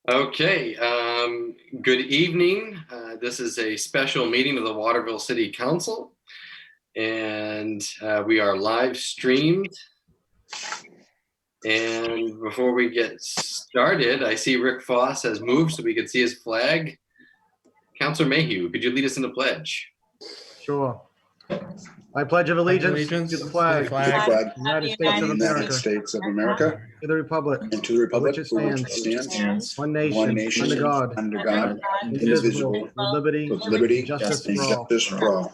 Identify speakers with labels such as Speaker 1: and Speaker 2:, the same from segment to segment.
Speaker 1: Okay, good evening. This is a special meeting of the Waterville City Council, and we are live streamed. And before we get started, I see Rick Foss has moved so we can see his flag. Councilor Mayhew, could you lead us in the pledge?
Speaker 2: Sure. I pledge of allegiance to the flag of the
Speaker 3: United States of America,
Speaker 2: to the republic,
Speaker 3: and to the republic
Speaker 2: which it
Speaker 3: for which it stands,
Speaker 2: one nation,
Speaker 3: under God,
Speaker 2: indivisible, with liberty,
Speaker 3: with liberty
Speaker 2: and justice
Speaker 3: and
Speaker 2: for all.
Speaker 3: justice for all.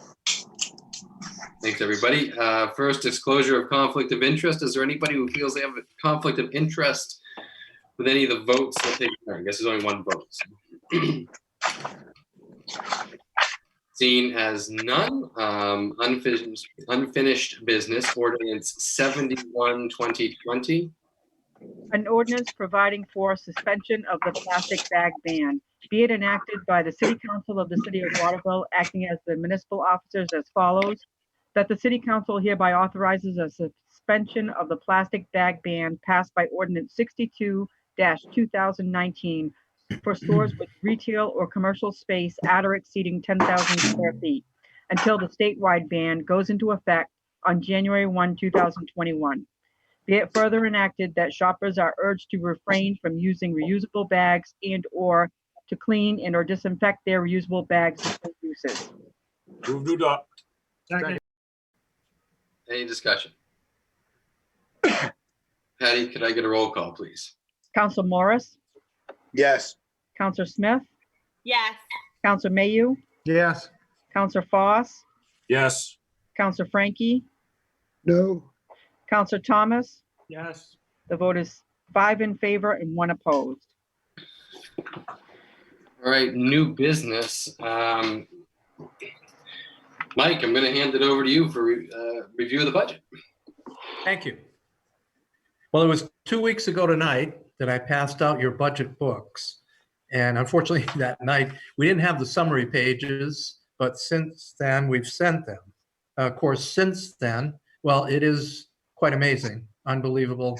Speaker 1: Thanks, everybody. First, disclosure of conflict of interest. Is there anybody who feels they have a conflict of interest with any of the votes that take turn? I guess there's only one vote. Seen as none. Unfinished business, ordinance 71/2020.
Speaker 4: An ordinance providing for suspension of the plastic bag ban. Be it enacted by the City Council of the City of Waterville, acting as the municipal officers as follows. That the City Council hereby authorizes a suspension of the plastic bag ban passed by Ordinance 62-2019 for stores with retail or commercial space at or exceeding 10,000 square feet until the statewide ban goes into effect on January 1, 2021. Be it further enacted that shoppers are urged to refrain from using reusable bags and or to clean and or disinfect their reusable bags for uses.
Speaker 5: Move to adopt.
Speaker 2: Second.
Speaker 1: Any discussion? Patty, could I get a roll call, please?
Speaker 4: Council Morris,
Speaker 3: Yes.
Speaker 4: Councilor Smith,
Speaker 6: Yes.
Speaker 4: Councilor Mayhew,
Speaker 2: Yes.
Speaker 4: Councilor Foss,
Speaker 5: Yes.
Speaker 4: Councilor Frankie,
Speaker 3: No.
Speaker 4: Councilor Thomas.
Speaker 5: Yes.
Speaker 4: The vote is 5 in favor and 1 opposed.
Speaker 1: All right, new business. Mike, I'm going to hand it over to you for review of the budget.
Speaker 7: Thank you. Well, it was 2 weeks ago tonight that I passed out your budget books. And unfortunately, that night, we didn't have the summary pages, but since then, we've sent them. Of course, since then, well, it is quite amazing, unbelievable,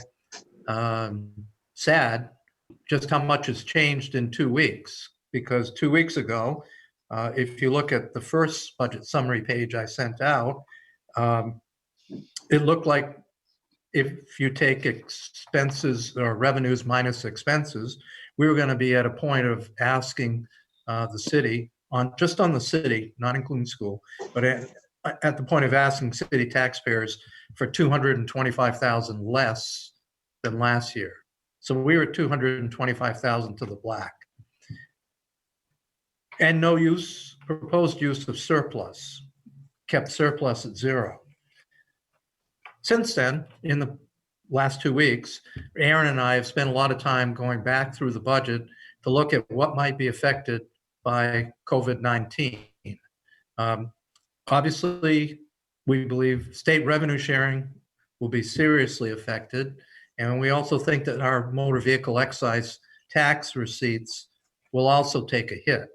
Speaker 7: sad, just how much has changed in 2 weeks. Because 2 weeks ago, if you look at the first budget summary page I sent out, it looked like if you take expenses or revenues minus expenses, we were going to be at a point of asking the city, just on the city, not including school, but at the point of asking city taxpayers for $225,000 less than last year. So we were at $225,000 to the black. And no use, proposed use of surplus, kept surplus at 0. Since then, in the last 2 weeks, Aaron and I have spent a lot of time going back through the budget to look at what might be affected by COVID-19. Obviously, we believe state revenue sharing will be seriously affected. And we also think that our motor vehicle excise tax receipts will also take a hit.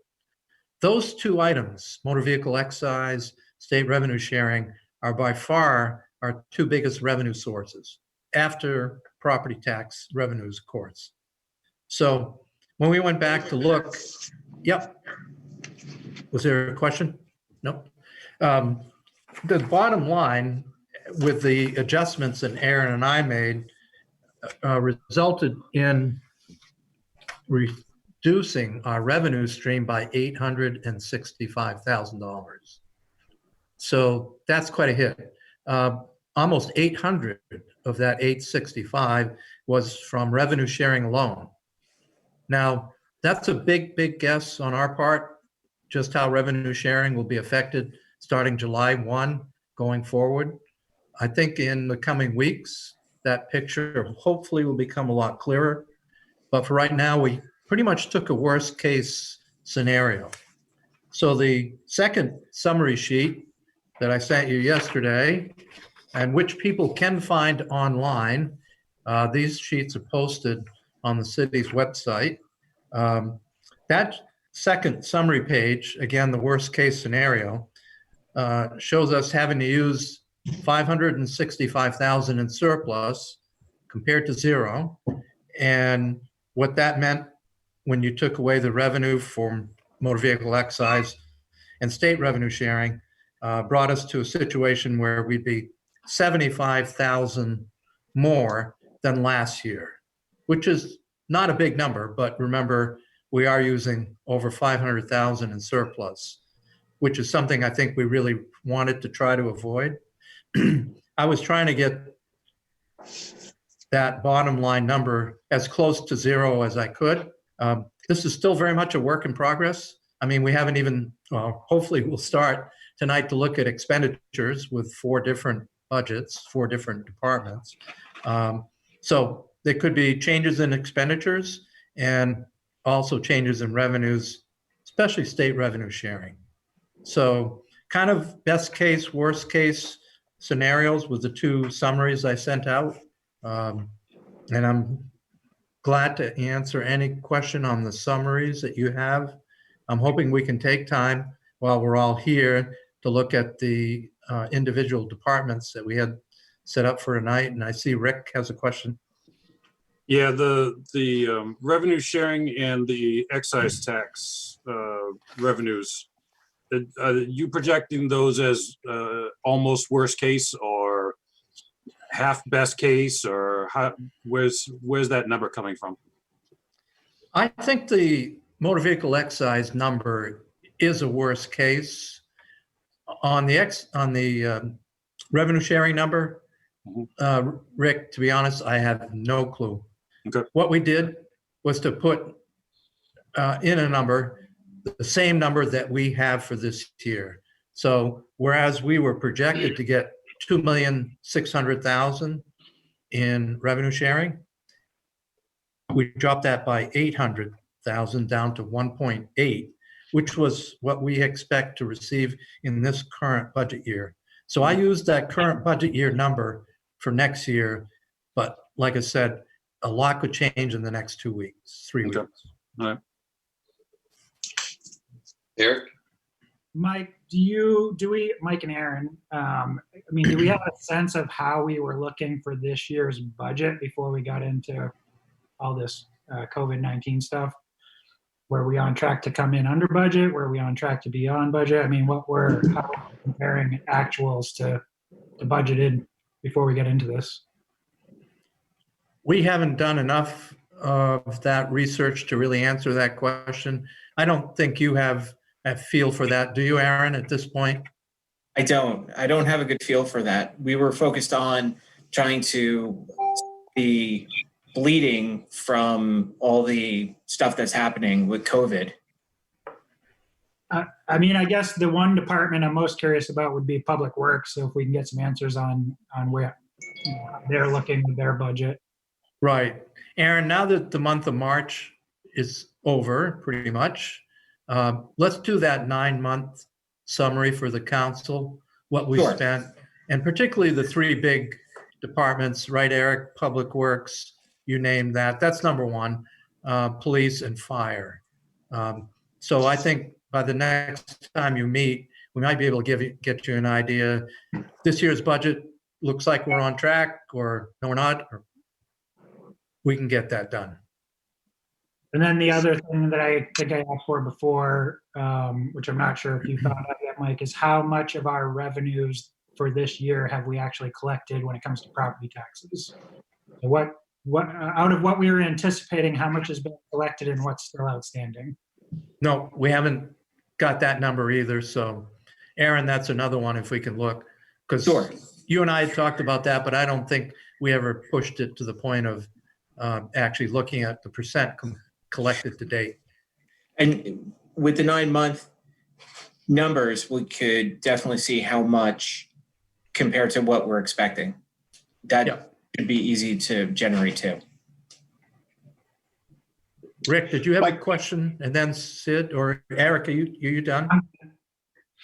Speaker 7: Those two items, motor vehicle excise, state revenue sharing, are by far our two biggest revenue sources after property tax revenues, of course. So when we went back to look, yep. Was there a question? Nope. The bottom line with the adjustments that Aaron and I made resulted in reducing our revenue stream by $865,000. So that's quite a hit. Almost 800 of that 865 was from revenue sharing alone. Now, that's a big guess on our part, just how revenue sharing will be affected starting July 1 going forward. I think in the coming weeks, that picture hopefully will become a lot clearer. But for right now, we pretty much took a worst case scenario. So the second summary sheet that I sent you yesterday, and which people can find online, these sheets are posted on the city's website. That second summary page, again, the worst case scenario, shows us having to use $565,000 in surplus compared to 0. And what that meant when you took away the revenue from motor vehicle excise and state revenue sharing, brought us to a situation where we'd be 75,000 more than last year, which is not a big number, but remember, we are using over 500,000 in surplus, which is something I think we really wanted to try to avoid. I was trying to get that bottom line number as close to zero as I could. This is still very much a work in progress. I mean, we haven't even, well, hopefully we'll start tonight to look at expenditures with 4 different budgets, 4 different departments. So there could be changes in expenditures and also changes in revenues, especially state revenue sharing. So kind of best case, worst case scenarios with the 2 summaries I sent out. And I'm glad to answer any question on the summaries that you have. I'm hoping we can take time while we're all here to look at the individual departments that we had set up for tonight. And I see Rick has a question.
Speaker 5: Yeah, the revenue sharing and the excise tax revenues, are you projecting those as almost worst case or half best case, or where's that number coming from?
Speaker 7: I think the motor vehicle excise number is a worst case. On the revenue sharing number, Rick, to be honest, I have no clue.
Speaker 5: Okay.
Speaker 7: What we did was to put in a number, the same number that we have for this year. So whereas we were projected to get 2,600,000 in revenue sharing, we dropped that by 800,000 down to 1.8, which was what we expect to receive in this current budget year. So I used that current budget year number for next year, but like I said, a lot could change in the next 2 weeks, 3 weeks.
Speaker 5: Okay. All right.
Speaker 1: Eric?
Speaker 6: Mike, Mike and Aaron, do we have a sense of how we were looking for this year's budget before we got into all this COVID-19 stuff? Were we on track to come in under budget? Were we on track to be on budget? I mean, how were we comparing actuals to budgeted before we get into this?
Speaker 7: We haven't done enough of that research to really answer that question. I don't think you have a feel for that. Do you, Aaron, at this point?
Speaker 8: I don't have a good feel for that. We were focused on trying to be bleeding from all the stuff that's happening with COVID.
Speaker 6: I guess the one department I'm most curious about would be Public Works. So if we can get some answers on where they're looking with their budget.
Speaker 7: Right. Aaron, now that the month of March is over, pretty much, let's do that 9-month summary for the council, what we
Speaker 8: Sure.
Speaker 7: spent, and particularly the 3 big departments, right, Eric? Public Works, you named that. That's number 1, police and fire. So I think by the next time you meet, we might be able to get you an idea. This year's budget looks like we're on track, or no, we're not. Or we can get that done.
Speaker 6: And then the other thing that I think I asked for before, which I'm not sure if you found out yet, Mike, is how much of our revenues for this year have we actually collected when it comes to property taxes? So what out of what we were anticipating, how much has been collected and what's still outstanding?
Speaker 7: No, we haven't got that number either. So, Aaron, that's another one if we can look. Because
Speaker 8: Sure.
Speaker 7: you and I had talked about that, but I don't think we ever pushed it to the point of actually looking at the percent collected to date.
Speaker 8: And with the 9-month numbers, we could definitely see how much compared to what we're expecting. That should be easy to generate too.
Speaker 7: Rick, did you have a question? And then Sid or Eric, are you done?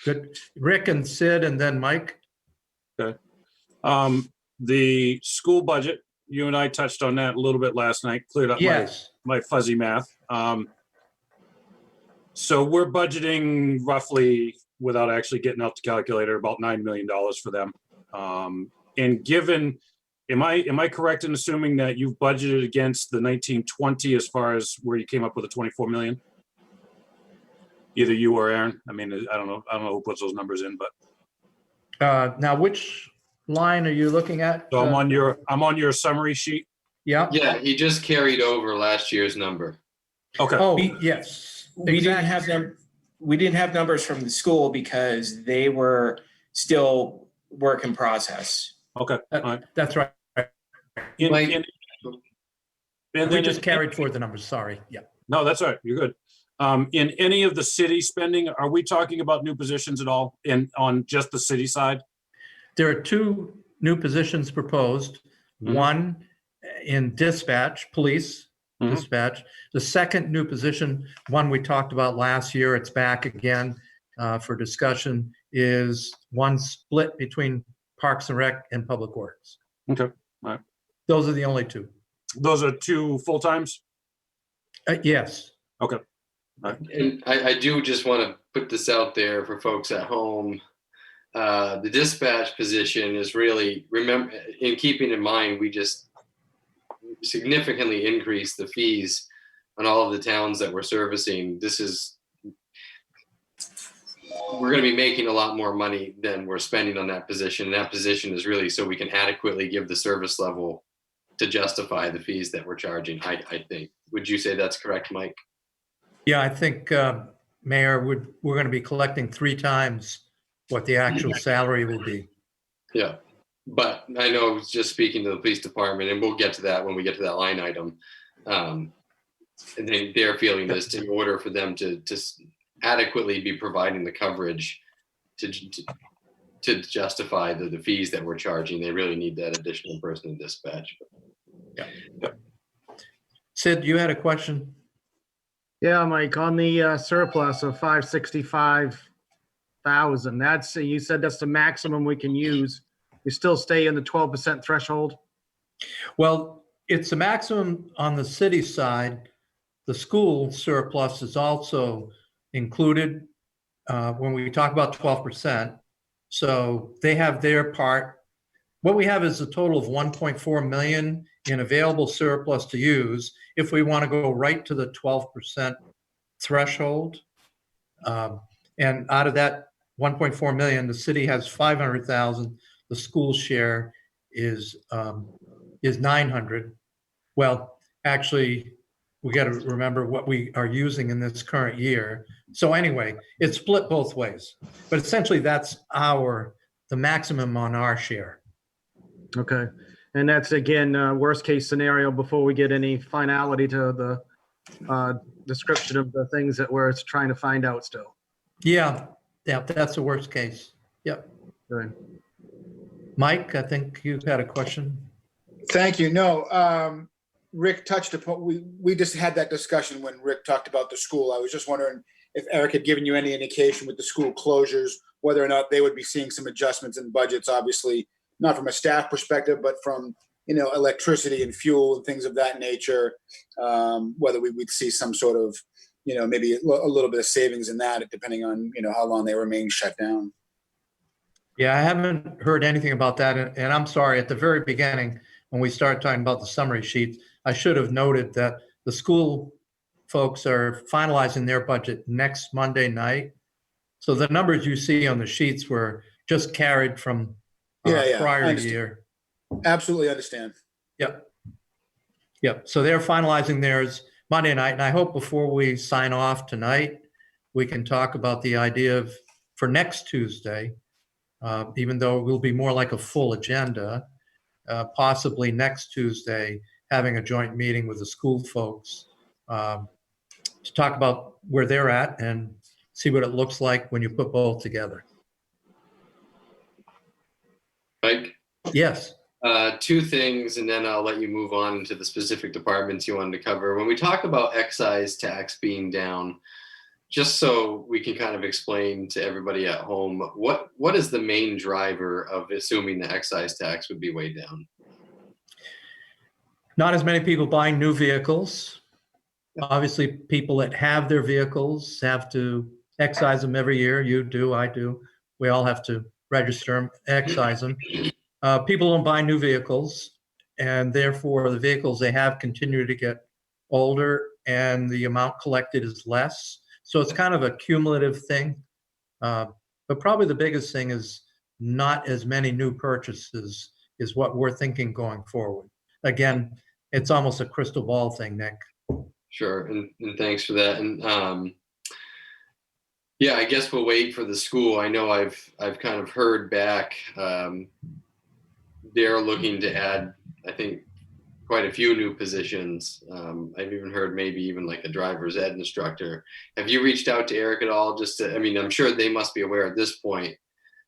Speaker 7: Good. Rick and Sid and then Mike.
Speaker 5: Okay. The school budget, you and I touched on that a little bit last night, cleared up
Speaker 7: Yes.
Speaker 5: my fuzzy math. So we're budgeting roughly, without actually getting out the calculator, about $9 million for them. And given Am I correct in assuming that you've budgeted against the 1920 as far as where you came up with the 24 million? Either you or Aaron. I mean, I don't know who puts those numbers in, but
Speaker 7: Now, which line are you looking at?
Speaker 5: so I'm on your summary sheet.
Speaker 7: Yeah.
Speaker 1: Yeah, he just carried over last year's number.
Speaker 5: Okay.
Speaker 7: Oh, yes.
Speaker 8: We didn't have them. We didn't have numbers from the school because they were still work in process.
Speaker 5: Okay. All right.
Speaker 7: That's right.
Speaker 5: In-
Speaker 1: Mike-
Speaker 5: in-
Speaker 7: We
Speaker 5: and then
Speaker 7: just carried forward the numbers. Sorry. Yeah.
Speaker 5: No, that's all right. You're good. In any of the city spending, are we talking about new positions at all on just the city side?
Speaker 7: There are 2 new positions proposed.
Speaker 5: Mhm.
Speaker 7: One in dispatch, police
Speaker 5: Mhm.
Speaker 7: dispatch. The second new position, one we talked about last year, it's back again for discussion, is one split between Parks and Rec and Public Works.
Speaker 5: Okay. All right.
Speaker 7: Those are the only 2.
Speaker 5: Those are 2 full-times?
Speaker 7: Yes.
Speaker 5: Okay.
Speaker 1: And I do just want to put this out there for folks at home. The dispatch position is really, remember, in keeping in mind, we just significantly increased the fees on all of the towns that we're servicing. We're going to be making a lot more money than we're spending on that position. And that position is really so we can adequately give the service level to justify the fees that we're charging, I think. Would you say that's correct, Mike?
Speaker 7: Yeah, I think, Mayor, we're going to be collecting 3 times what the actual salary will be.
Speaker 1: Yeah. But I know just speaking to the police department, and we'll get to that when we get to that line item. And then their feeling is in order for them to adequately be providing the coverage to justify the fees that we're charging, they really need that additional person in dispatch.
Speaker 7: Yeah. Sid, you had a question?
Speaker 2: Yeah, Mike, on the surplus of 565,000, you said that's the maximum we can use. You still stay in the 12% threshold?
Speaker 7: Well, it's a maximum on the city side. The school surplus is also included when we talk about 12%. So they have their part. What we have is a total of 1.4 million in available surplus to use if we want to go right to the 12% threshold. And out of that 1.4 million, the city has 500,000. The school share is 900. Well, actually, we got to remember what we are using in this current year. So anyway, it's split both ways, but essentially that's the maximum on our share.
Speaker 2: Okay. And that's, again, worst case scenario before we get any finality to the description of the things that we're trying to find out still.
Speaker 7: Yeah, that's the worst case. Yep.
Speaker 2: Good.
Speaker 7: Mike, I think you've had a question.
Speaker 3: Thank you. No, Rick touched upon, we just had that discussion when Rick talked about the school. I was just wondering if Eric had given you any indication with the school closures, whether or not they would be seeing some adjustments in budgets, obviously, not from a staff perspective, but from, electricity and fuel and things of that nature, whether we'd see some sort of, maybe a little bit of savings in that, depending on, how long they remain shut down.
Speaker 7: Yeah, I haven't heard anything about that. And I'm sorry, at the very beginning, when we started talking about the summary sheet, I should have noted that the school folks are finalizing their budget next Monday night. So the numbers you see on the sheets were just carried from prior year.
Speaker 3: Absolutely understand.
Speaker 7: Yep. So they're finalizing theirs Monday night. And I hope before we sign off tonight, we can talk about the idea for next Tuesday, even though it will be more like a full agenda, possibly next Tuesday, having a joint meeting with the school folks to talk about where they're at and see what it looks like when you put both together.
Speaker 1: Mike?
Speaker 7: Yes.
Speaker 1: 2 things, and then I'll let you move on to the specific departments you wanted to cover. When we talk about excise tax being down, just so we can kind of explain to everybody at home, what is the main driver of assuming the excise tax would be way down?
Speaker 7: Not as many people buying new vehicles. Obviously, people that have their vehicles have to excise them every year. You do, I do. We all have to register them, excise them. People don't buy new vehicles. and therefore the vehicles they have continue to get older and the amount collected is less. So it's kind of a cumulative thing. But probably the biggest thing is not as many new purchases is what we're thinking going forward. Again, it's almost a crystal ball thing, Nick.
Speaker 1: Sure, and thanks for that. And yeah, I guess we'll wait for the school. I know I've kind of heard back. They're looking to add, I think, quite a few new positions. I've even heard maybe even like a driver's ed instructor. Have you reached out to Eric at all? Just to, I mean, I'm sure they must be aware at this point,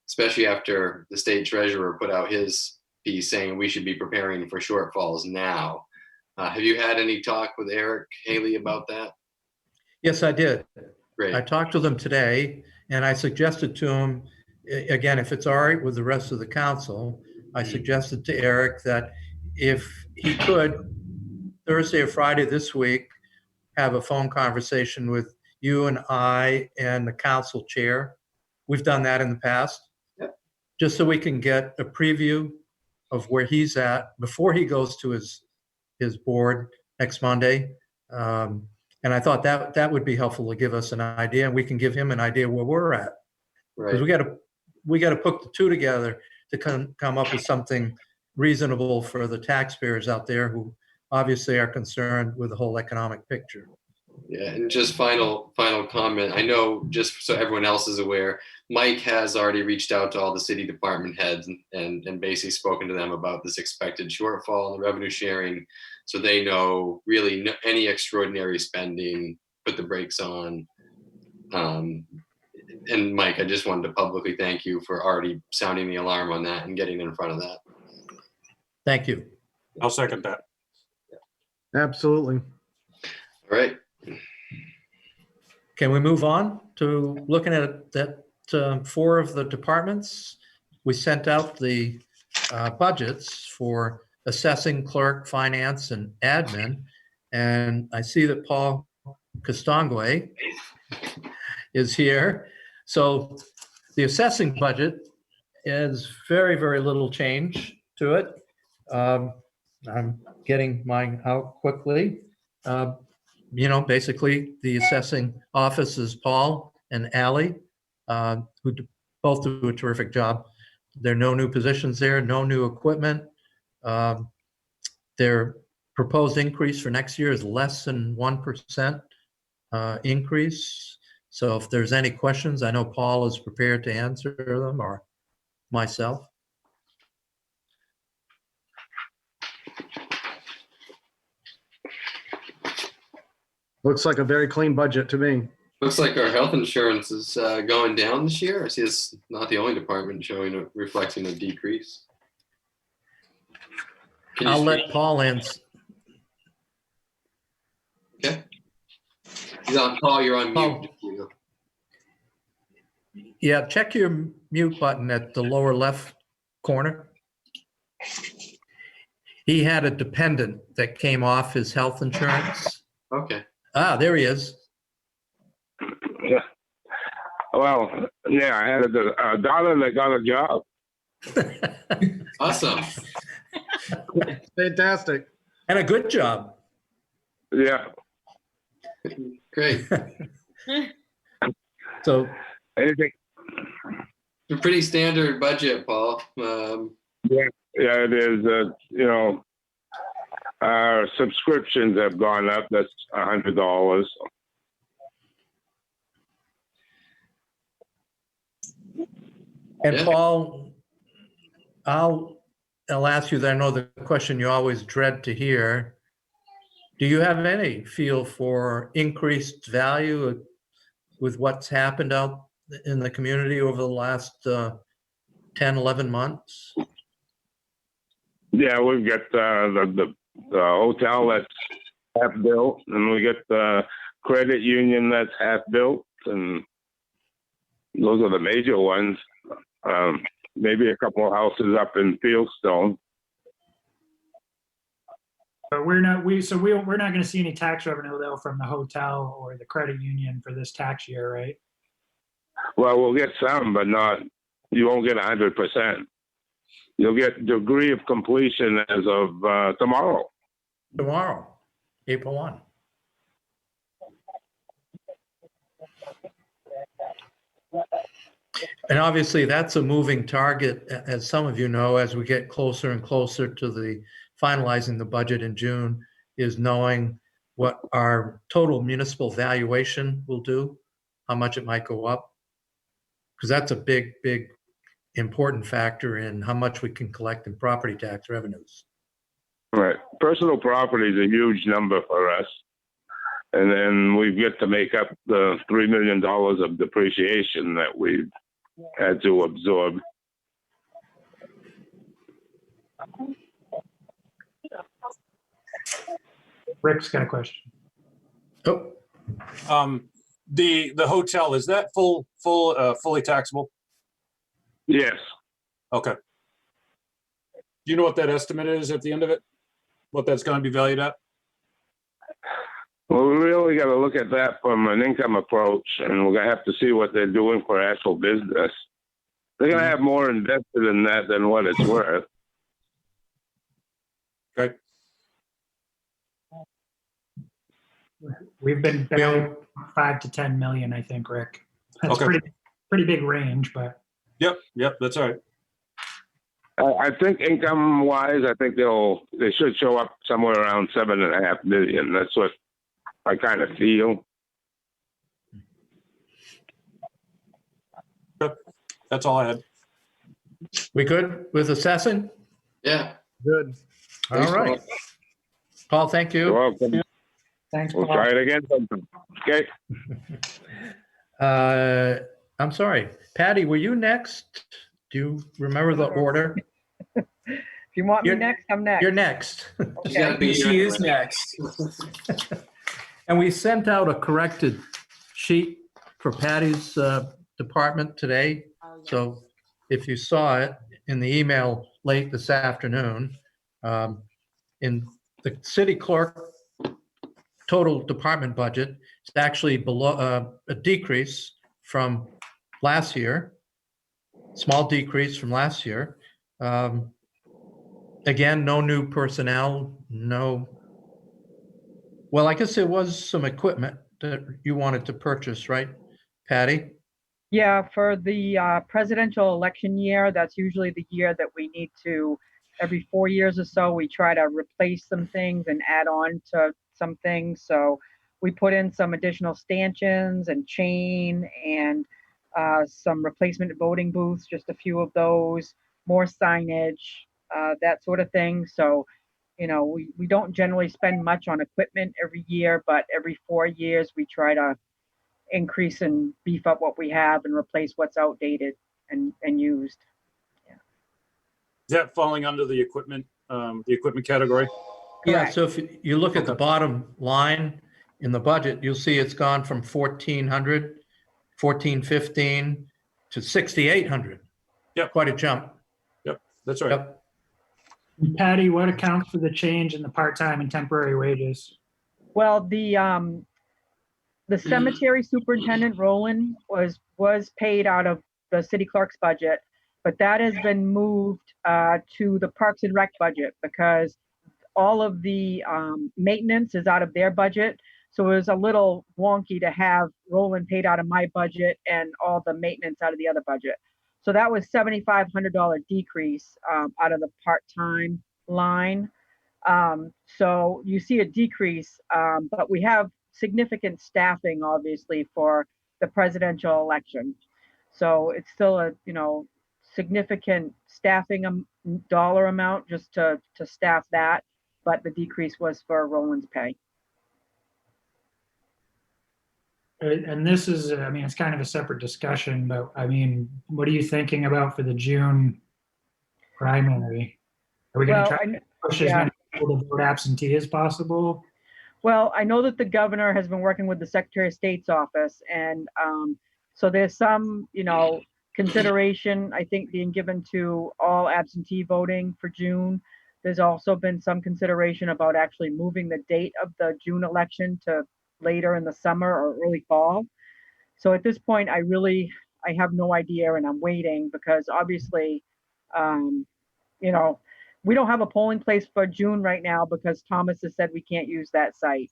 Speaker 1: especially after the state treasurer put out his piece saying we should be preparing for shortfalls now. Have you had any talk with Eric Haley about that?
Speaker 7: Yes, I did.
Speaker 1: Great.
Speaker 7: I talked to them today and I suggested to him, again, if it's all right with the rest of the council, I suggested to Eric that if he could, Thursday or Friday this week, have a phone conversation with you and I and the council chair. We've done that in the past.
Speaker 1: Yep.
Speaker 7: Just so we can get a preview of where he's at before he goes to his board next Monday. And I thought that would be helpful to give us an idea, and we can give him an idea where we're at. Because
Speaker 1: Right.
Speaker 7: we got to put the two together to come up with something reasonable for the taxpayers out there who obviously are concerned with the whole economic picture.
Speaker 1: Yeah, and just final comment. I know, just so everyone else is aware, Mike has already reached out to all the city department heads and basically spoken to them about this expected shortfall in the revenue sharing, so they know really any extraordinary spending, put the brakes on. And Mike, I just wanted to publicly thank you for already sounding the alarm on that and getting in front of that.
Speaker 7: Thank you.
Speaker 5: I'll second that.
Speaker 2: Absolutely.
Speaker 1: All right.
Speaker 7: Can we move on to looking at that 4 of the departments? We sent out the budgets for assessing, clerk, finance, and admin. And I see that Paul Castonguay is here. So the assessing budget is very, very little change to it. I'm getting mine out quickly. Basically the assessing office is Paul and Ally, who both do a terrific job. There are no new positions there, no new equipment. Their proposed increase for next year is less than 1% increase. So if there's any questions, I know Paul is prepared to answer them, or myself.
Speaker 2: Looks like a very clean budget to me.
Speaker 1: Looks like our health insurance is going down this year. I see it's not the only department reflecting a decrease. Can you
Speaker 7: I'll
Speaker 1: speak?
Speaker 7: let Paul answer.
Speaker 1: Okay. Paul, you're on
Speaker 7: Paul.
Speaker 1: mute.
Speaker 7: Yeah, check your mute button at the lower left corner. He had a dependent that came off his health insurance.
Speaker 1: Okay.
Speaker 7: Ah, there he is.
Speaker 9: Yeah. Well, yeah, I had a daughter that got a job.
Speaker 1: Awesome.
Speaker 2: Fantastic.
Speaker 7: And a good job.
Speaker 9: Yeah.
Speaker 1: Great.
Speaker 7: So,
Speaker 9: Anything?
Speaker 1: A pretty standard budget, Paul.
Speaker 9: Yeah, it is. Our subscriptions have gone up. That's $100.
Speaker 7: and
Speaker 1: Yeah.
Speaker 7: Paul, I'll ask you, I know the question you always dread to hear. Do you have any feel for increased value with what's happened out in the community over the last 10, 11 months?
Speaker 9: Yeah, we've got the hotel that's half built, and we got the credit union that's half built, and those are the major ones. Maybe a couple of houses up in Fieldstone.
Speaker 6: But we're not going to see any tax revenue though from the hotel or the credit union for this tax year, right?
Speaker 9: Well, we'll get some, but not. You won't get 100%. you'll get degree of completion as of tomorrow.
Speaker 7: Tomorrow, April 1. And obviously, that's a moving target, as some of you know, as we get closer and closer to the finalizing the budget in June, is knowing what our total municipal valuation will do, how much it might go up. Because that's a big, big, important factor in how much we can collect in property tax revenues.
Speaker 9: Right. Personal property is a huge number for us. And then we've got to make up the $3 million of depreciation that we've had to absorb.
Speaker 6: Rick's got a question.
Speaker 7: Oh,
Speaker 5: The hotel, is that fully taxable?
Speaker 9: Yes.
Speaker 5: Okay. Do you know what that estimate is at the end of it? What that's going to be valued at?
Speaker 9: Well, we really got to look at that from an income approach, and we're going to have to see what they're doing for actual business. They're going to have more invested in that than what it's worth.
Speaker 5: Okay.
Speaker 6: We've been betting 5 to 10 million, I think, Rick. That's
Speaker 5: Okay.
Speaker 6: pretty big range, but
Speaker 5: Yep, that's all right.
Speaker 9: I think income-wise, I think they should show up somewhere around 7.5 million. That's what I kind of feel.
Speaker 5: That's all I had.
Speaker 7: we good with assessing?
Speaker 1: Yeah.
Speaker 2: Good.
Speaker 7: All
Speaker 1: Thanks,
Speaker 7: right.
Speaker 1: Paul.
Speaker 7: Paul, thank
Speaker 9: You're
Speaker 7: you.
Speaker 9: welcome.
Speaker 6: thanks,
Speaker 9: We'll
Speaker 6: Paul.
Speaker 9: try it again sometime. Okay.
Speaker 7: I'm sorry. Patty, were you next? Do you remember the order?
Speaker 4: If you want me
Speaker 7: You're-
Speaker 4: next, I'm next.
Speaker 7: You're next.
Speaker 1: She's gotta be
Speaker 8: She
Speaker 1: here.
Speaker 8: is next.
Speaker 7: And we sent out a corrected sheet for Patty's department today. So if you saw it in the email late this afternoon, in the city clerk total department budget, it's actually below a decrease from last year, small decrease from last year. Again, no new personnel, well, I guess there was some equipment that you wanted to purchase, right, Patty?
Speaker 4: Yeah, for the presidential election year, that's usually the year that we need to, every 4 years or so, we try to replace some things and add on to some things. So we put in some additional stanchions and chain and some replacement voting booths, just a few of those, more signage, that sort of thing. So, we don't generally spend much on equipment every year, but every 4 years we try to increase and beef up what we have and replace what's outdated and used.
Speaker 5: Is that falling under the equipment category?
Speaker 7: Yeah,
Speaker 4: Correct.
Speaker 7: so if you look at the
Speaker 5: Okay.
Speaker 7: bottom line in the budget, you'll see it's gone from 1,415 to 6,800.
Speaker 5: Yep.
Speaker 7: Quite a jump.
Speaker 5: That's right.
Speaker 7: Yep.
Speaker 6: Patty, what accounts for the change in the part-time and temporary wages?
Speaker 4: Well, the cemetery superintendent Roland was paid out of the city clerk's budget, but that has been moved to the Parks and Rec budget because all of the maintenance is out of their budget. So it was a little wonky to have Roland paid out of my budget and all the maintenance out of the other budget. So that was $7,500 decrease out of the part-time line. So you see a decrease, but we have significant staffing, obviously, for the presidential election. So it's still a significant staffing dollar amount just to staff that, but the decrease was for Roland's pay.
Speaker 6: And this is, it's kind of a separate discussion, but what are you thinking about for the June primary? Are we going to
Speaker 4: Well,
Speaker 6: try to push as
Speaker 4: yeah.
Speaker 6: many people to vote absentee as possible?
Speaker 4: Well, I know that the governor has been working with the Secretary of State's office, and so there's some, consideration, I think, being given to all absentee voting for June. There's also been some consideration about actually moving the date of the June election to later in the summer or early fall. So at this point, I have no idea, and I'm waiting because obviously you know, we don't have a polling place for June right now because Thomas has said we can't use that site.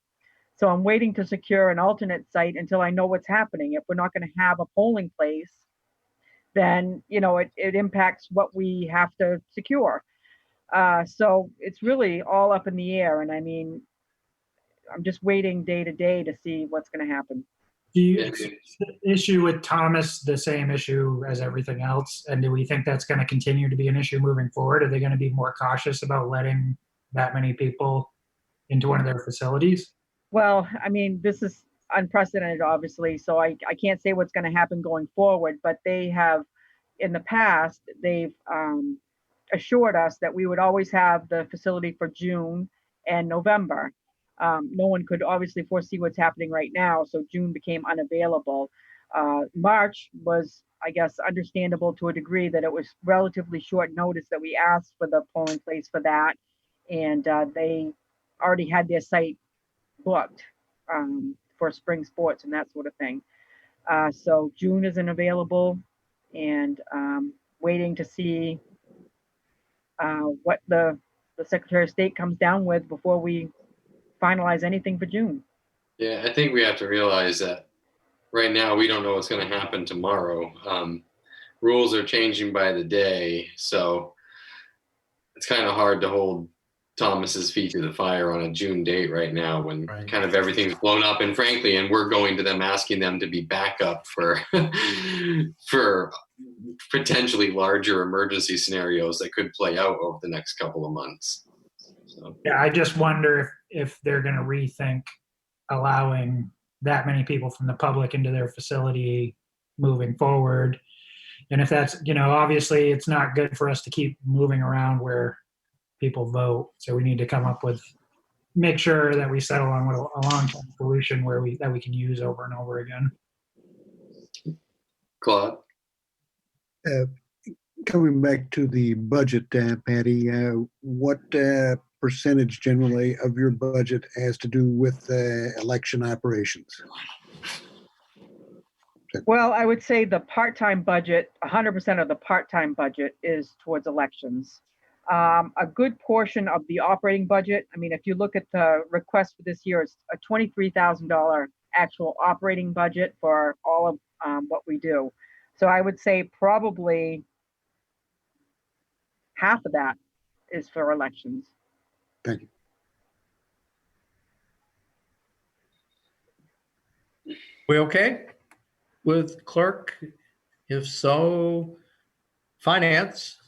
Speaker 4: So I'm waiting to secure an alternate site until I know what's happening. If we're not going to have a polling place, then, it impacts what we have to secure. So it's really all up in the air. And I mean, I'm just waiting day to day to see what's going to happen.
Speaker 6: Do you
Speaker 1: Yeah,
Speaker 6: expect the issue with Thomas the same issue as everything else? And do we think that's going to continue to be an issue moving forward? Are they going to be more cautious about letting that many people into one of their facilities?
Speaker 4: Well, I mean, this is unprecedented, obviously, so I can't say what's going to happen going forward, but they have, in the past, they've assured us that we would always have the facility for June and November. No one could obviously foresee what's happening right now, so June became unavailable. March was, I guess, understandable to a degree that it was relatively short notice that we asked for the polling place for that, and they already had their site booked for spring sports and that sort of thing. So June isn't available, and waiting to see what the Secretary of State comes down with before we finalize anything for June.
Speaker 1: Yeah, I think we have to realize that right now we don't know what's going to happen tomorrow. Rules are changing by the day, so it's kind of hard to hold Thomas's feet to the fire on a June date right now when
Speaker 7: Right.
Speaker 1: kind of everything's blown up. And frankly, and we're going to them asking them to be backup for for potentially larger emergency scenarios that could play out over the next couple of months. So.
Speaker 6: Yeah, I just wonder if they're going to rethink allowing that many people from the public into their facility moving forward. And if that's, obviously it's not good for us to keep moving around where people vote. So we need to come up with, make sure that we settle on a long-term solution that we can use over and over again.
Speaker 1: Claude?
Speaker 10: Coming back to the budget, Patty, what percentage generally of your budget has to do with election operations?
Speaker 4: Well, I would say the part-time budget, 100% of the part-time budget is towards elections. A good portion of the operating budget, I mean, if you look at the request for this year, it's a $23,000 actual operating budget for all of what we do. So I would say probably half of that is for elections.
Speaker 10: Thank you.
Speaker 7: We okay with clerk? If so, finance.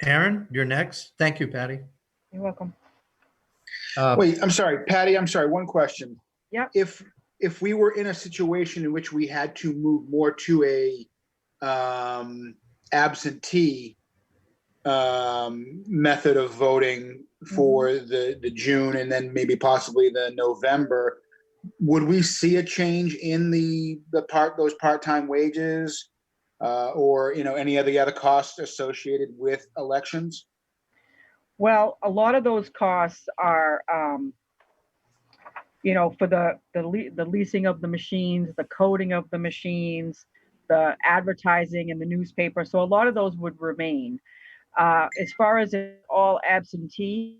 Speaker 7: Aaron, you're next. Thank you, Patty.
Speaker 4: You're welcome.
Speaker 3: Wait, I'm sorry, Patty, one question.
Speaker 4: Yeah.
Speaker 3: If we were in a situation in which we had to move more to a absentee method of voting for the June and then maybe possibly the November, would we see a change in those part-time wages or any of the other costs associated with elections?
Speaker 4: Well, a lot of those costs are, for the leasing of the machines, the coding of the machines, the advertising in the newspaper. So a lot of those would remain. As far as all absentee,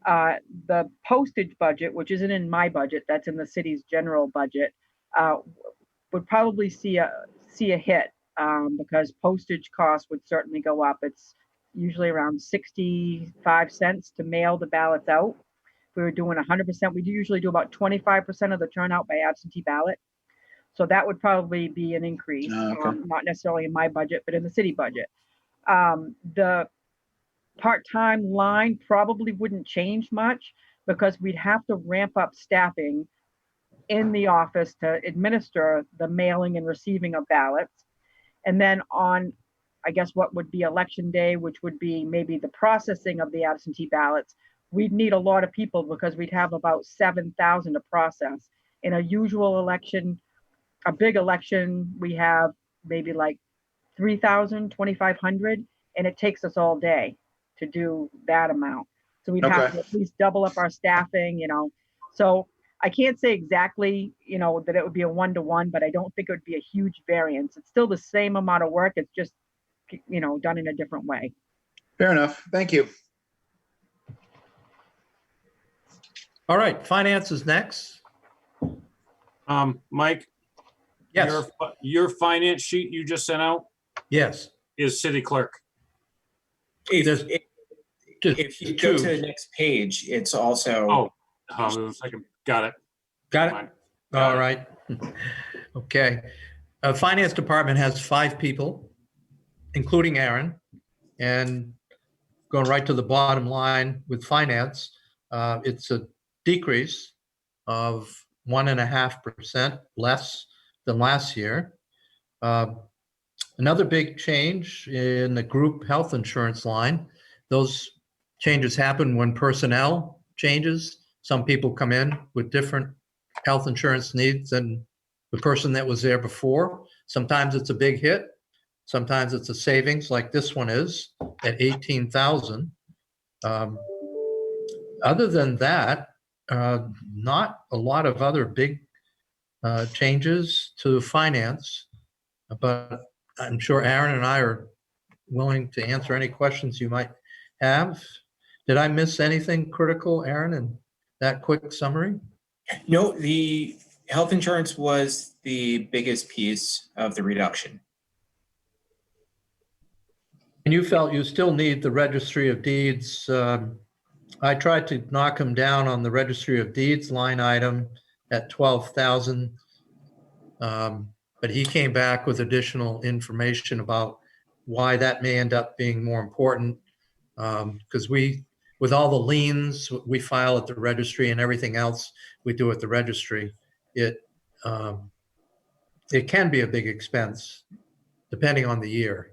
Speaker 4: the postage budget, which isn't in my budget, that's in the city's general budget, would probably see a hit because postage costs would certainly go up. It's usually around 65 cents to mail the ballots out. If we were doing 100%, we usually do about 25% of the turnout by absentee ballot. So that would probably be an increase, not necessarily in my budget, but in the city budget. The part-time line probably wouldn't change much because we'd have to ramp up staffing in the office to administer the mailing and receiving of ballots. And then on, I guess, what would be election day, which would be maybe the processing of the absentee ballots, we'd need a lot of people because we'd have about 7,000 to process. In a usual election, a big election, we have maybe like 3,000, 2,500, and it takes us all day to do that amount. So we'd have to at least double up our staffing, So I can't say exactly, that it would be a 1-to-1, but I don't think it would be a huge variance. It's still the same amount of work. It's just, done in a different way.
Speaker 3: Fair enough. Thank you.
Speaker 7: All right, finance is next.
Speaker 5: Mike,
Speaker 7: Yes,
Speaker 5: your finance sheet you just sent out
Speaker 7: yes.
Speaker 5: is city clerk.
Speaker 7: There's just
Speaker 8: If you go to the
Speaker 7: two.
Speaker 8: next page, it's also.
Speaker 5: Oh, hold on a second. Got it.
Speaker 7: Got
Speaker 5: Fine.
Speaker 7: it?
Speaker 5: Got
Speaker 7: All
Speaker 5: it.
Speaker 7: right. Okay. Finance department has 5 people, including Aaron. And going right to the bottom line with finance, it's a decrease of 1.5% less than last year. Another big change in the group health insurance line. Those changes happen when personnel changes. Some people come in with different health insurance needs than the person that was there before. Sometimes it's a big hit. Sometimes it's a savings like this one is at 18,000. Other than that, not a lot of other big changes to finance, but I'm sure Aaron and I are willing to answer any questions you might have. Did I miss anything critical, Aaron, in that quick summary?
Speaker 8: No, the health insurance was the biggest piece of the reduction.
Speaker 7: And you felt you still need the registry of deeds. I tried to knock him down on the registry of deeds line item at 12,000. But he came back with additional information about why that may end up being more important. Because with all the liens we file at the registry and everything else we do at the registry, it can be a big expense depending on the year.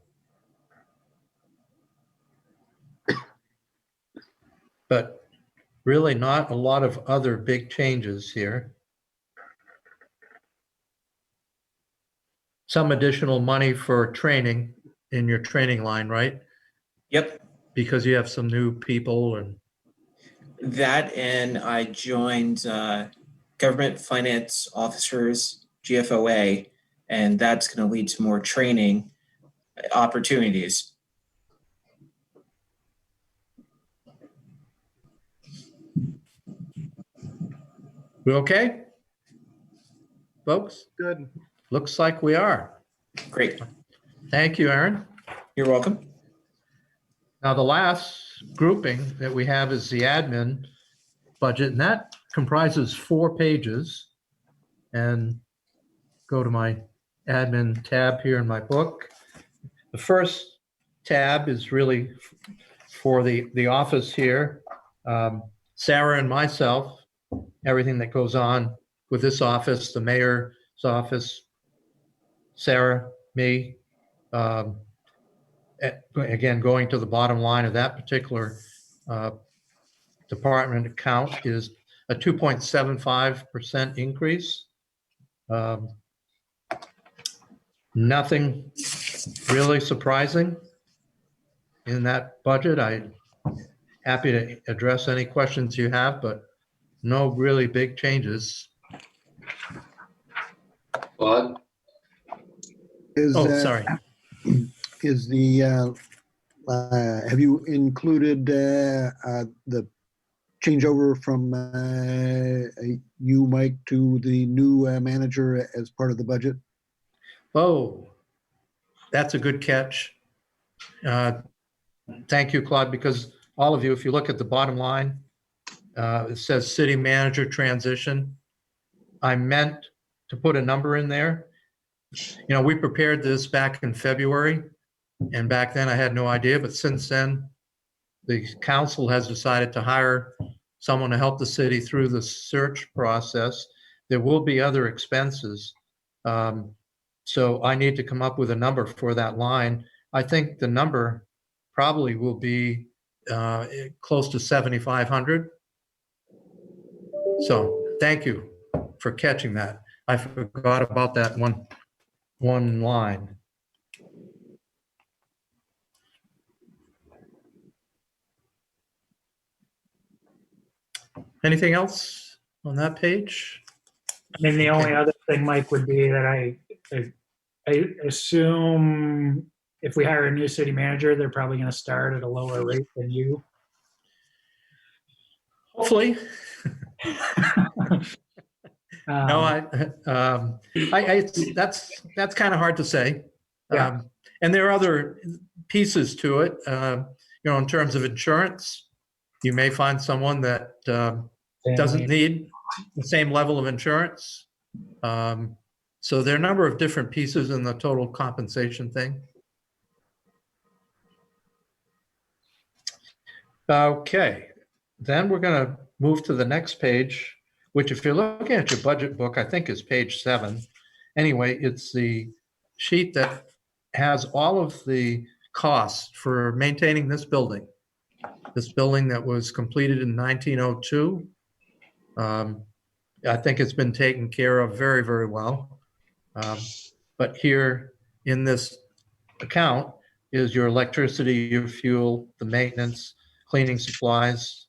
Speaker 7: But really not a lot of other big changes here. Some additional money for training in your training line, right?
Speaker 8: Yep.
Speaker 7: Because you have some new people and.
Speaker 8: That, and I joined Government Finance Officers, GFOA, and that's going to lead to more training opportunities.
Speaker 7: We okay? Folks,
Speaker 2: Good.
Speaker 7: looks like we are.
Speaker 8: Great.
Speaker 7: Thank you, Aaron.
Speaker 8: You're welcome.
Speaker 7: Now, the last grouping that we have is the admin budget, and that comprises 4 pages. And go to my admin tab here in my book. The first tab is really for the office here. Sarah and myself, everything that goes on with this office, the mayor's office, Sarah, me. Again, going to the bottom line of that particular department account is a 2.75% increase. Nothing really surprising in that budget. I'm happy to address any questions you have, but no really big changes.
Speaker 1: Claude?
Speaker 7: Sorry.
Speaker 10: Is have you included the changeover from you, Mike, to the new manager as part of the budget?
Speaker 7: Oh, that's a good catch. Thank you, Claude, because all of you, if you look at the bottom line, it says city manager transition. I meant to put a number in there. You know, we prepared this back in February, and back then I had no idea, but since then, the council has decided to hire someone to help the city through the search process. There will be other expenses. So I need to come up with a number for that line. I think the number probably will be close to 7,500. So thank you for catching that. I forgot about that one line. Anything else on that page?
Speaker 6: I mean, the only other thing, Mike, would be that I assume if we hire a new city manager, they're probably going to start at a lower rate than you.
Speaker 7: Hopefully. No, that's kind of hard to say.
Speaker 6: Yeah.
Speaker 7: And there are other pieces to it. In terms of insurance, you may find someone that doesn't need the same level of insurance. So there are a number of different pieces in the total compensation thing. Okay, then we're going to move to the next page, which if you're looking at your budget book, I think is page 7. Anyway, it's the sheet that has all of the costs for maintaining this building that was completed in 1902. I think it's been taken care of very, very well. But here in this account is your electricity, your fuel, the maintenance, cleaning supplies.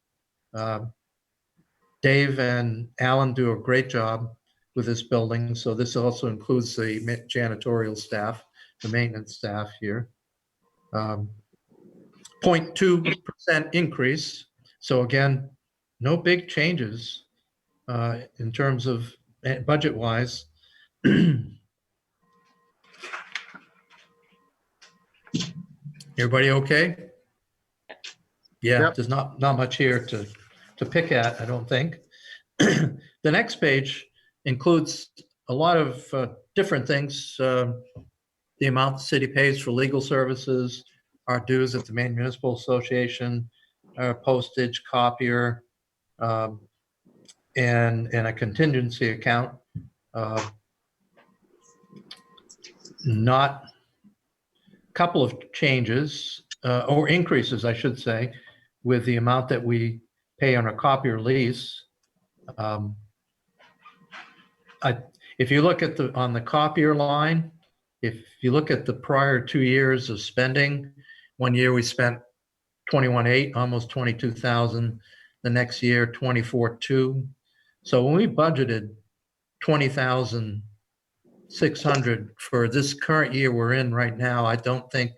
Speaker 7: Dave and Alan do a great job with this building. So this also includes the janitorial staff, the maintenance staff here. 0.2% increase. So again, no big changes in terms of budget-wise. Everybody okay? Yeah,
Speaker 2: Yep.
Speaker 7: there's not much here to pick at, I don't think. The next page includes a lot of different things. The amount the city pays for legal services, our dues at the Maine Municipal Association, postage, copier, and a contingency account. Not a couple of changes or increases, I should say, with the amount that we pay on a copier lease. If you look at on the copier line, if you look at the prior 2 years of spending, one year we spent 21.8, almost 22,000. The next year, 24.2. So when we budgeted 20,600 for this current year we're in right now, I don't think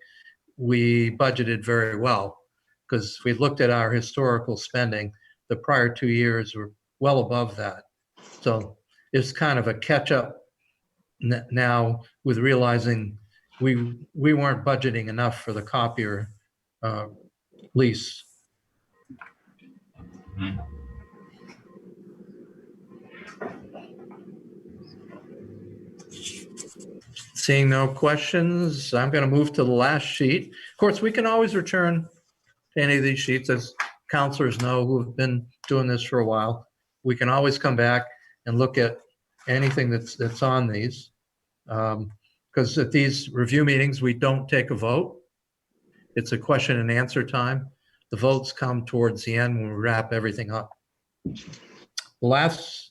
Speaker 7: we budgeted very well, because we looked at our historical spending. The prior 2 years were well above that. So it's kind of a catch up now with realizing we weren't budgeting enough for the copier lease. Seeing no questions, I'm going to move to the last sheet. Of course, we can always return to any of these sheets, as counselors know who have been doing this for a while. We can always come back and look at anything that's on these. Because at these review meetings, we don't take a vote. It's a question and answer time. The votes come towards the end when we wrap everything up. The last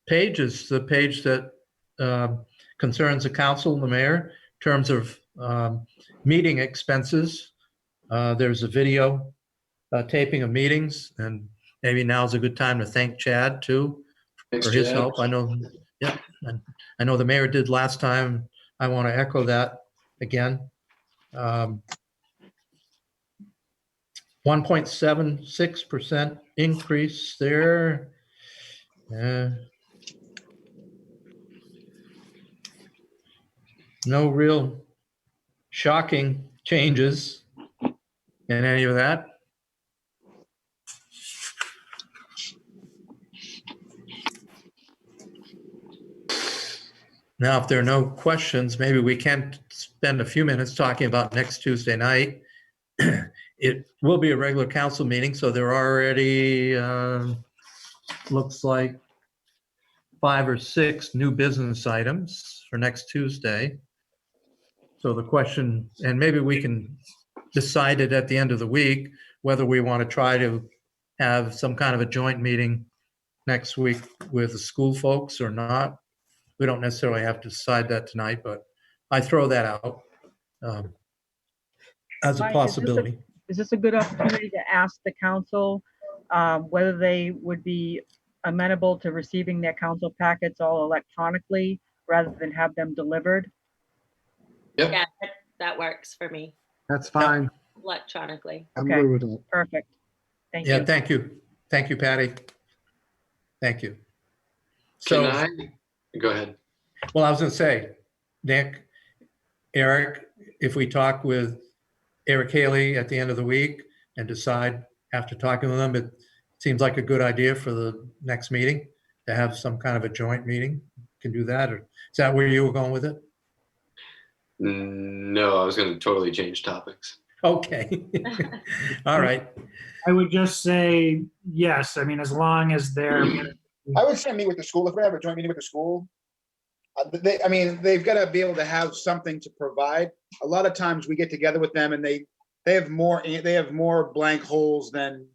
Speaker 7: page is the page that concerns the council and the mayor in terms of meeting expenses. There's a video taping of meetings, and maybe now's a good time to thank Chad too for his help. I know, yeah, I know the mayor did last time. I want to echo that again. 1.76% increase there. No real shocking changes in any of that. Now, if there are no questions, maybe we can spend a few minutes talking about next Tuesday night. It will be a regular council meeting, so there are already looks like 5 or 6 new business items for next Tuesday. So the question, and maybe we can decide it at the end of the week, whether we want to try to have some kind of a joint meeting next week with the school folks or not. We don't necessarily have to decide that tonight, but I throw that out as a
Speaker 4: Mike,
Speaker 7: possibility.
Speaker 4: Is this a good opportunity to ask the council whether they would be amenable to receiving their council packets all electronically rather than have them delivered?
Speaker 1: Yep.
Speaker 11: Yeah, that works for me
Speaker 2: That's fine.
Speaker 11: electronically.
Speaker 10: I'm
Speaker 4: Okay.
Speaker 10: good with that.
Speaker 4: Perfect. Thank
Speaker 7: Yeah,
Speaker 4: you.
Speaker 7: thank you. Thank you, Patty. Thank you.
Speaker 1: Can
Speaker 7: So,
Speaker 1: I, go ahead.
Speaker 7: well, I was gonna say, Nick, Eric, if we talk with Eric Haley at the end of the week and decide after talking with them, it seems like a good idea for the next meeting to have some kind of a joint meeting. Can do that, or is that where you were going with it?
Speaker 1: No, I was going to totally change topics.
Speaker 7: Okay. All right.
Speaker 6: I would just say yes. I mean, as long as they're,
Speaker 3: I would say meet with the school. If we have a joint meeting with the school, I mean, they've got to be able to have something to provide. A lot of times we get together with them and they have more blank holes than,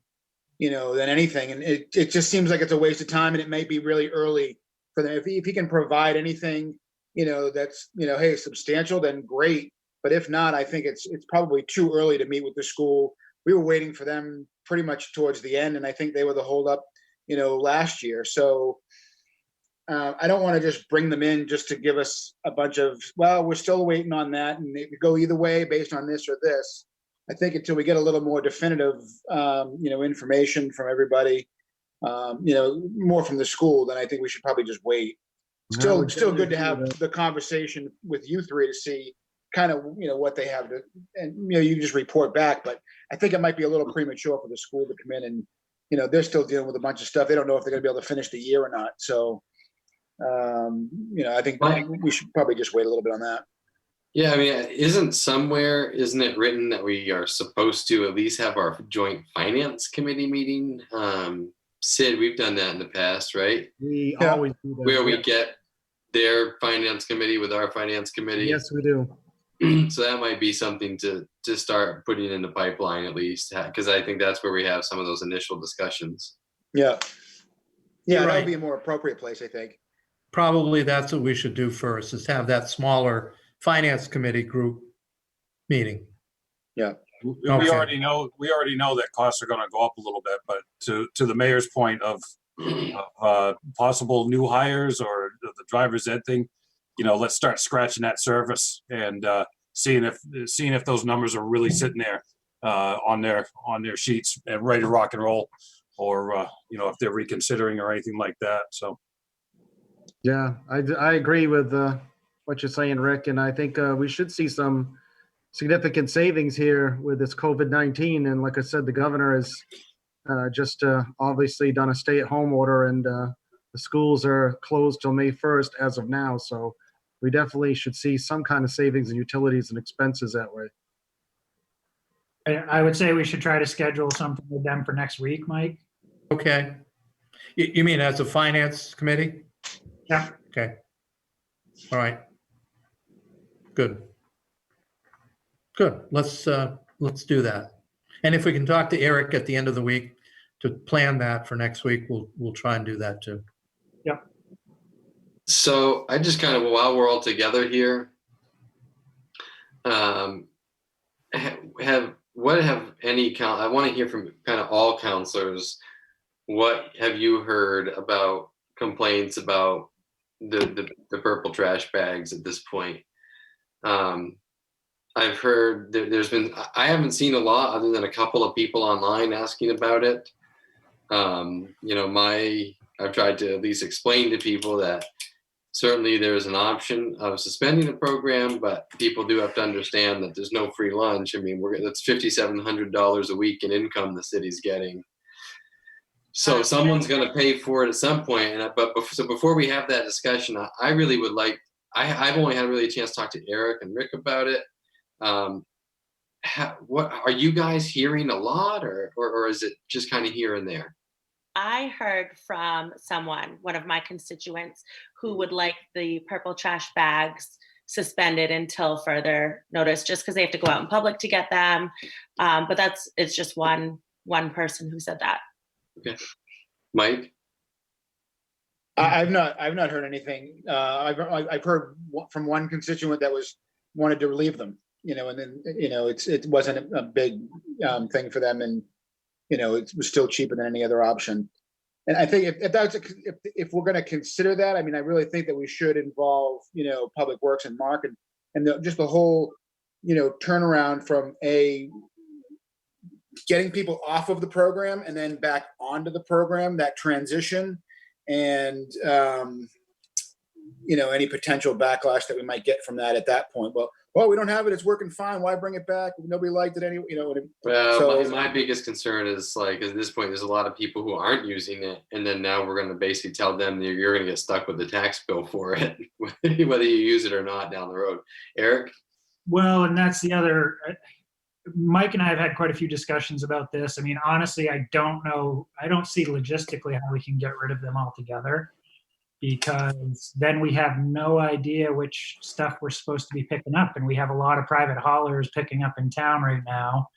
Speaker 3: than anything. And it just seems like it's a waste of time, and it may be really early for them. If he can provide anything, that's, hey, substantial, then great. But if not, I think it's probably too early to meet with the school. We were waiting for them pretty much towards the end, and I think they were the holdup, last year. So I don't want to just bring them in just to give us a bunch of, well, we're still waiting on that, and it could go either way based on this or this. I think until we get a little more definitive, information from everybody, more from the school, then I think we should probably just wait. Still good to have the conversation with you three to see kind of, what they have to, and, you can just report back. But I think it might be a little premature for the school to come in and, they're still dealing with a bunch of stuff. They don't know if they're going to be able to finish the year or not. So, I think we should probably just wait a little bit on that.
Speaker 1: Yeah, I mean, isn't it written that we are supposed to at least have our joint finance committee meeting? Sid, we've done that in the past, right?
Speaker 2: We
Speaker 3: Yeah.
Speaker 2: always do that.
Speaker 1: Where we get their finance committee with our finance committee.
Speaker 2: Yes, we do.
Speaker 1: So that might be something to start putting in the pipeline at least, because I think that's where we have some of those initial discussions.
Speaker 3: Yeah.
Speaker 7: You're
Speaker 3: Yeah, that
Speaker 7: right.
Speaker 3: would be a more appropriate place, I think.
Speaker 7: Probably that's what we should do first, is have that smaller finance committee group meeting.
Speaker 3: Yeah.
Speaker 5: We
Speaker 7: Okay.
Speaker 5: already know that costs are going to go up a little bit, but to the mayor's point of possible new hires or the driver's ed thing, let's start scratching that surface and seeing if those numbers are really sitting there on their sheets and ready to rock and roll, or if they're reconsidering or anything like that. So
Speaker 2: Yeah, I agree with what you're saying, Rick, and I think we should see some significant savings here with this COVID-19. And like I said, the governor has just obviously done a stay-at-home order, and the schools are closed till May 1st as of now. So we definitely should see some kind of savings in utilities and expenses that way.
Speaker 6: I would say we should try to schedule something with them for next week, Mike.
Speaker 7: Okay. You mean as a finance committee?
Speaker 6: Yeah.
Speaker 7: Okay. All right. Good. Good. Let's do that. And if we can talk to Eric at the end of the week to plan that for next week, we'll try and do that too.
Speaker 6: Yep.
Speaker 1: So I just kind of, while we're all together here, I want to hear from kind of all counselors. What have you heard about complaints about the purple trash bags at this point? I've heard I haven't seen a lot other than a couple of people online asking about it. I've tried to at least explain to people that certainly there's an option of suspending the program, but people do have to understand that there's no free lunch. I mean, that's $5,700 a week in income the city's getting. So someone's going to pay for it at some point. So before we have that discussion, I really would like, I've only had really a chance to talk to Eric and Rick about it. What are you guys hearing a lot, or is it just kind of here and there?
Speaker 11: I heard from one of my constituents, who would like the purple trash bags suspended until further notice, just because they have to go out in public to get them. But it's just one person who said that.
Speaker 1: Okay. Mike?
Speaker 3: I've not heard anything. I've heard from one constituent that wanted to relieve them, and then, it wasn't a big thing for them, and, it was still cheaper than any other option. And I think if we're going to consider that, I mean, I really think that we should involve, Public Works and Mark and just the whole, turnaround from getting people off of the program and then back onto the program, that transition, and any potential backlash that we might get from that at that point. Well, we don't have it. It's working fine. Why bring it back? Nobody liked it anyway.
Speaker 1: Well,
Speaker 3: So
Speaker 1: my biggest concern is like at this point, there's a lot of people who aren't using it, and then now we're going to basically tell them that you're going to get stuck with the tax bill for it, whether you use it or not down the road. Eric?
Speaker 6: Well, and that's the other. Mike and I have had quite a few discussions about this. I mean, honestly, I don't know. I don't see logistically how we can get rid of them altogether, because then we have no idea which stuff we're supposed to be picking up. And we have a lot of private haulers picking up in town right now.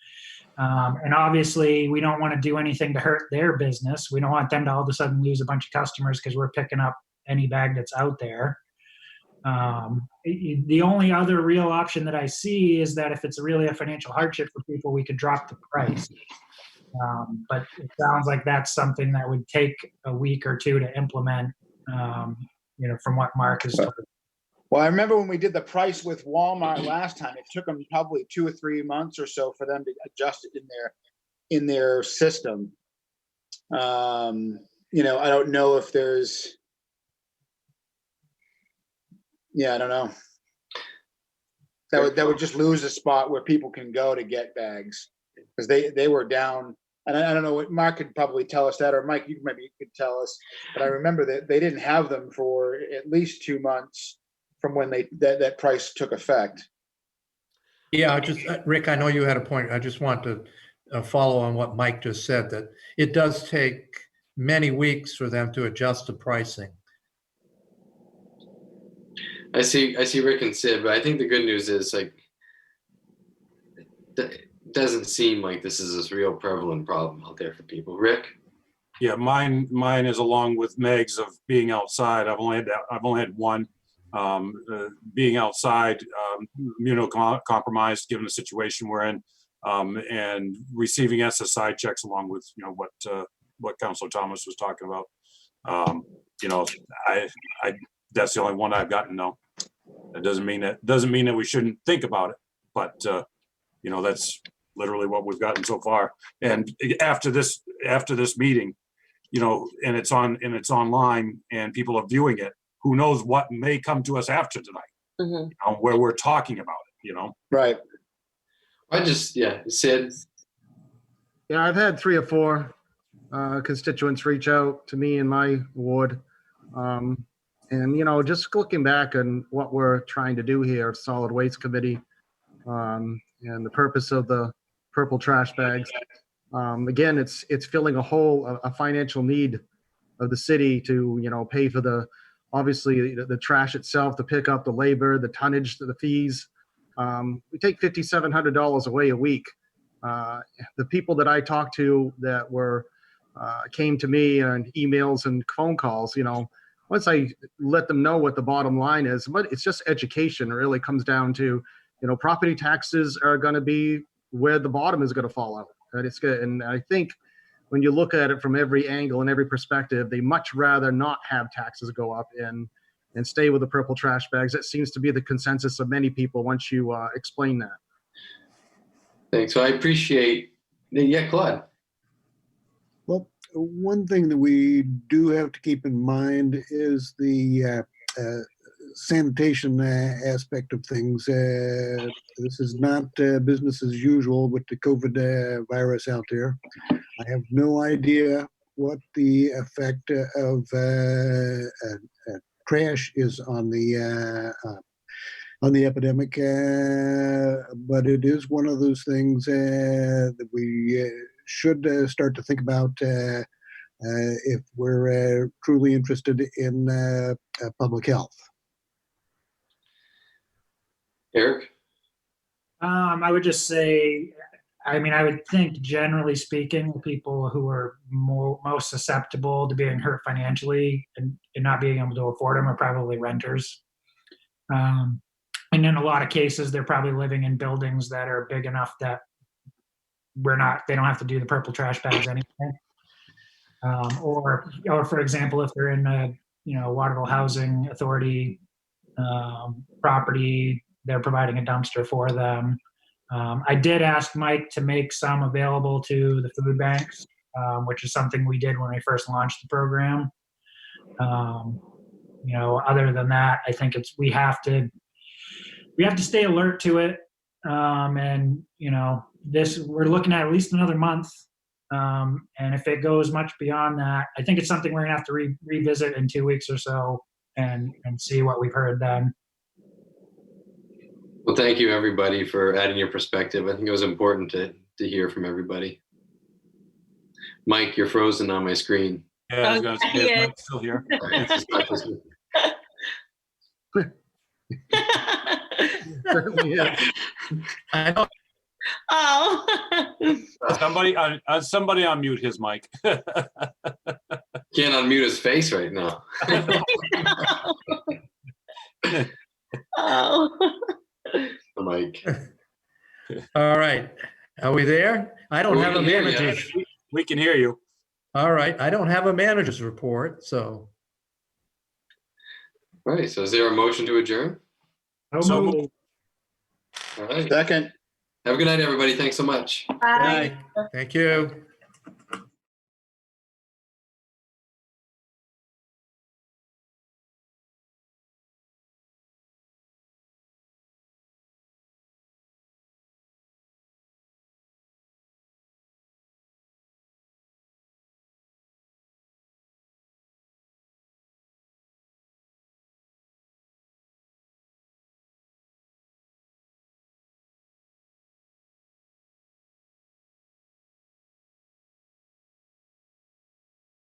Speaker 6: And obviously we don't want to do anything to hurt their business. We don't want them to all of a sudden lose a bunch of customers because we're picking up any bag that's out there. The only other real option that I see is that if it's really a financial hardship for people, we could drop the price. But it sounds like that's something that would take a week or two to implement. From what Mark has told.
Speaker 3: Well, I remember when we did the price with Walmart last time, it took them probably 2 or 3 months or so for them to adjust it in their system. I don't know if there's, I don't know. That would just lose a spot where people can go to get bags, because they were down. And I don't know what Mark could probably tell us that, or Mike, you could tell us. But I remember that they didn't have them for at least 2 months from when that price took effect.
Speaker 7: Yeah, Rick, I know you had a point. I just want to follow on what Mike just said, that it does take many weeks for them to adjust the pricing.
Speaker 1: I see Rick and Sid, but I think the good news is like it doesn't seem like this is this real prevalent problem out there for people. Rick?
Speaker 5: Yeah, mine is along with Meg's of being outside. I've only had one. Being outside, immunocompromised given the situation we're in, and receiving SSI checks along with what Councilor Thomas was talking about. I that's the only one I've gotten. No, that doesn't mean that we shouldn't think about it, but that's literally what we've gotten so far. And after this meeting, and it's online and people are viewing it, who knows what may come to us after tonight, where we're talking about it,
Speaker 3: Right.
Speaker 1: Sid?
Speaker 2: Yeah, I've had 3 or 4 constituents reach out to me in my ward. And, just looking back on what we're trying to do here, Solid Waste Committee, and the purpose of the purple trash bags. Again, it's filling a financial need of the city to, pay for obviously the trash itself, the pickup, the labor, the tonnage, the fees. We take $5,700 away a week. The people that I talked to that came to me on emails and phone calls, once I let them know what the bottom line is, but it's just education. It really comes down to, property taxes are going to be where the bottom is going to fall out. And it's good. And I think when you look at it from every angle and every perspective, they much rather not have taxes go up and stay with the purple trash bags. That seems to be the consensus of many people once you explain that.
Speaker 1: Thanks. So I appreciate. Yeah, Claude.
Speaker 10: Well, one thing that we do have to keep in mind is the sanitation aspect of things. This is not business as usual with the COVID virus out there. I have no idea what the effect of trash is on the epidemic, but it is one of those things that we should start to think about if we're truly interested in public health.
Speaker 1: Eric?
Speaker 6: I would just say, I would think generally speaking, people who are most susceptible to being hurt financially and not being able to afford them are probably renters. And in a lot of cases, they're probably living in buildings that are big enough that they don't have to do the purple trash bags anyway. Or for example, if they're in a Waterville Housing Authority property, they're providing a dumpster for them. I did ask Mike to make some available to the food banks, which is something we did when we first launched the program. Other than that, I think we have to stay alert to it. We're looking at least another month. And if it goes much beyond that, I think it's something we're gonna have to revisit in 2 weeks or so and see what we've heard then.
Speaker 1: Well, thank you, everybody, for adding your perspective. I think it was important to hear from everybody. Mike, you're frozen on my screen.
Speaker 5: Yeah, I was gonna say,
Speaker 11: Okay.
Speaker 5: is Mike still here?
Speaker 1: It's just not this one.
Speaker 2: Certainly is.
Speaker 7: I know.
Speaker 11: Oh.
Speaker 5: Somebody unmute his mic.
Speaker 1: Can't unmute his face right now.
Speaker 11: Oh.
Speaker 1: Mike.
Speaker 7: All right. Are we there? I don't
Speaker 1: We
Speaker 7: have a
Speaker 1: can hear you.
Speaker 7: manager's.
Speaker 5: We can hear you.
Speaker 7: All right. I don't have a manager's report, so.
Speaker 1: All right, so is there a motion to adjourn?
Speaker 5: So moved.
Speaker 1: All right.
Speaker 3: Second.
Speaker 1: Have a good night, everybody. Thanks so much.
Speaker 11: Bye.
Speaker 7: Thank you.